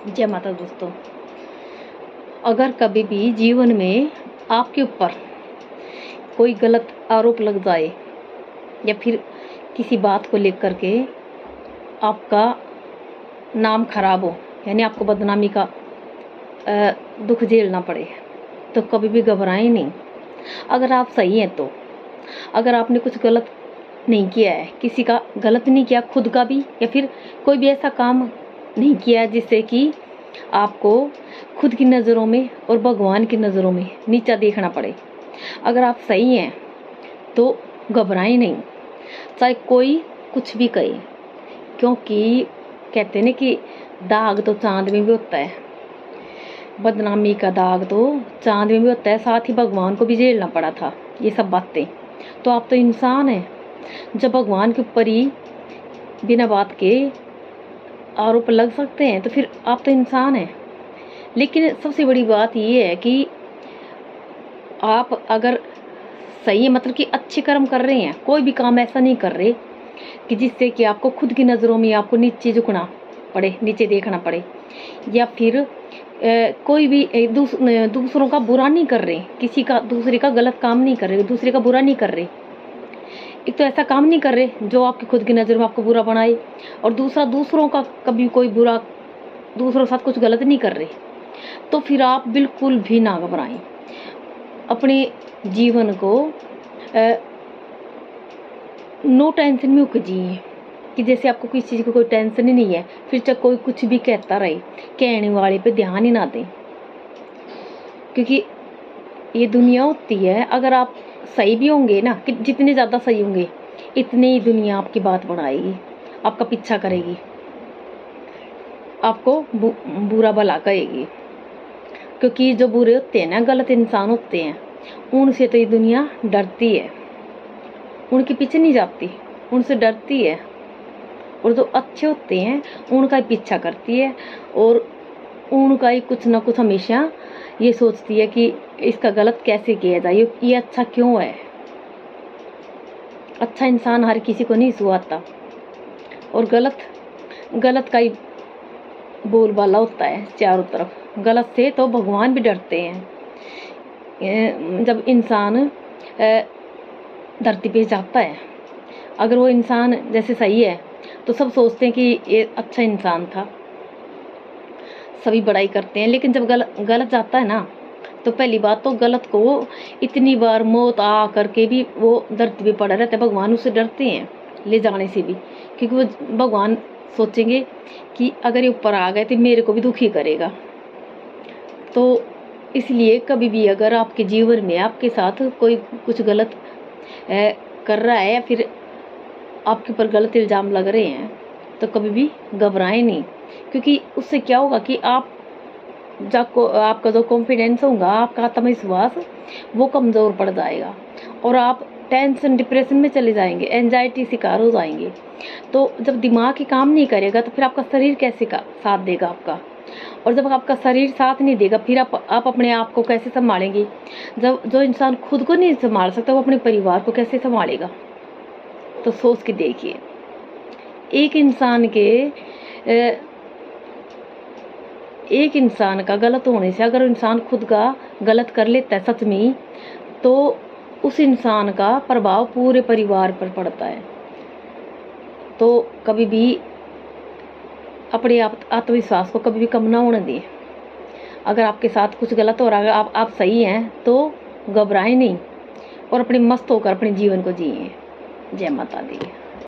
जय माता दोस्तों। अगर कभी भी जीवन में आपके ऊपर कोई गलत आरोप लग जाए या फिर किसी बात को लेकर के आपका नाम खराब हो, यानी आपको बदनामी का दुख झेलना पड़े, तो कभी भी घबराएं नहीं। अगर आप सही हैं तो, अगर आपने कुछ गलत नहीं किया है, किसी का गलत नहीं किया, खुद का भी, या फिर कोई भी ऐसा काम नहीं किया जिससे कि आपको खुद की नज़रों में और भगवान की नज़रों में नीचा देखना पड़े, अगर आप सही हैं तो घबराएं नहीं, चाहे कोई कुछ भी कहे। क्योंकि कहते हैं कि दाग तो चांद में भी होता है, बदनामी का दाग तो चांद में भी होता है। साथ ही भगवान को भी झेलना पड़ा था ये सब बातें। तो आप तो इंसान हैं। जब भगवान के ऊपर ही बिना बात के आरोप लग सकते हैं तो फिर आप तो इंसान हैं। लेकिन सबसे बड़ी बात ये है कि आप अगर सही है, मतलब कि अच्छे कर्म कर रहे हैं, कोई भी काम ऐसा नहीं कर रहे कि जिससे कि आपको खुद की नज़रों में आपको नीचे झुकना पड़े, नीचे देखना पड़े, या फिर कोई भी दूसरों का बुरा नहीं कर रहे, किसी का दूसरे का गलत काम नहीं कर रहे, दूसरे का बुरा नहीं कर रहे। एक तो ऐसा काम नहीं कर रहे जो आपकी खुद की नज़र में आपको बुरा बनाए, और दूसरा दूसरों का कभी कोई बुरा, दूसरों के साथ कुछ गलत नहीं कर रहे। तो फिर आप बिल्कुल भी ना घबराएं, अपने जीवन को नो टेंशन में होकर जिए, कि जैसे आपको किसी चीज़ की कोई टेंशन ही नहीं है। फिर चाहे कोई कुछ भी कहता रहे, कहने वाले पे ध्यान ही ना दें, क्योंकि ये दुनिया होती है। अगर आप सही भी होंगे ना, कि जितने ज़्यादा सही होंगे इतनी ही दुनिया आपकी बात बढ़ाएगी, आपका पीछा करेगी, आपको बुरा भला कहेगी। क्योंकि जो बुरे होते हैं ना, गलत इंसान होते हैं, उनसे तो ये दुनिया डरती है, उनके पीछे नहीं जाती, उनसे डरती है। और जो अच्छे होते हैं उनका ही पीछा करती है, और उनका ही कुछ ना कुछ हमेशा ये सोचती है कि इसका गलत कैसे किया जाए, ये अच्छा क्यों है। अच्छा इंसान हर किसी को नहीं सुहाता, और गलत का ही बोलबाला होता है चारों तरफ। गलत से तो भगवान भी डरते हैं। जब इंसान धरती पे जाता है, अगर वो इंसान जैसे सही है तो सब सोचते हैं कि ये अच्छा इंसान था, सभी बड़ाई करते हैं। लेकिन जब गलत जाता है ना, तो पहली बात तो गलत को इतनी बार मौत आ करके भी वो धरती पे पड़ा रहता है। भगवान उससे डरते हैं ले जाने से भी, क्योंकि वो भगवान सोचेंगे कि अगर ये ऊपर आ गए तो मेरे को भी दुखी करेगा। तो इसलिए कभी भी अगर आपके जीवन में आपके साथ कोई कुछ गलत कर रहा है, या फिर आपके ऊपर गलत इल्ज़ाम लग रहे हैं, तो कभी भी घबराएं नहीं। क्योंकि उससे क्या होगा कि आपका जो कॉन्फिडेंस होगा, आपका आत्मविश्वास, वो कमज़ोर पड़ जाएगा, और आप टेंशन डिप्रेशन में चले जाएंगे, एंजाइटी शिकार हो जाएंगे। तो जब दिमाग ही काम नहीं करेगा तो फिर आपका शरीर कैसे का साथ देगा आपका, और जब आपका शरीर साथ नहीं देगा फिर आप अपने आप को कैसे संभालेंगे। जब जो इंसान खुद को नहीं संभाल सकता वो अपने परिवार को कैसे संभालेगा। तो सोच के देखिए, एक इंसान का गलत होने से, अगर इंसान खुद का गलत कर लेता है सच में, तो उस इंसान का प्रभाव पूरे परिवार पर पड़ता है। तो कभी भी अपने आत्मविश्वास को कभी भी कम ना होने दें। अगर आपके साथ कुछ गलत हो रहा है, आप सही हैं, तो घबराएं नहीं, और अपने मस्त होकर अपने जीवन को जिए। जय माता दी।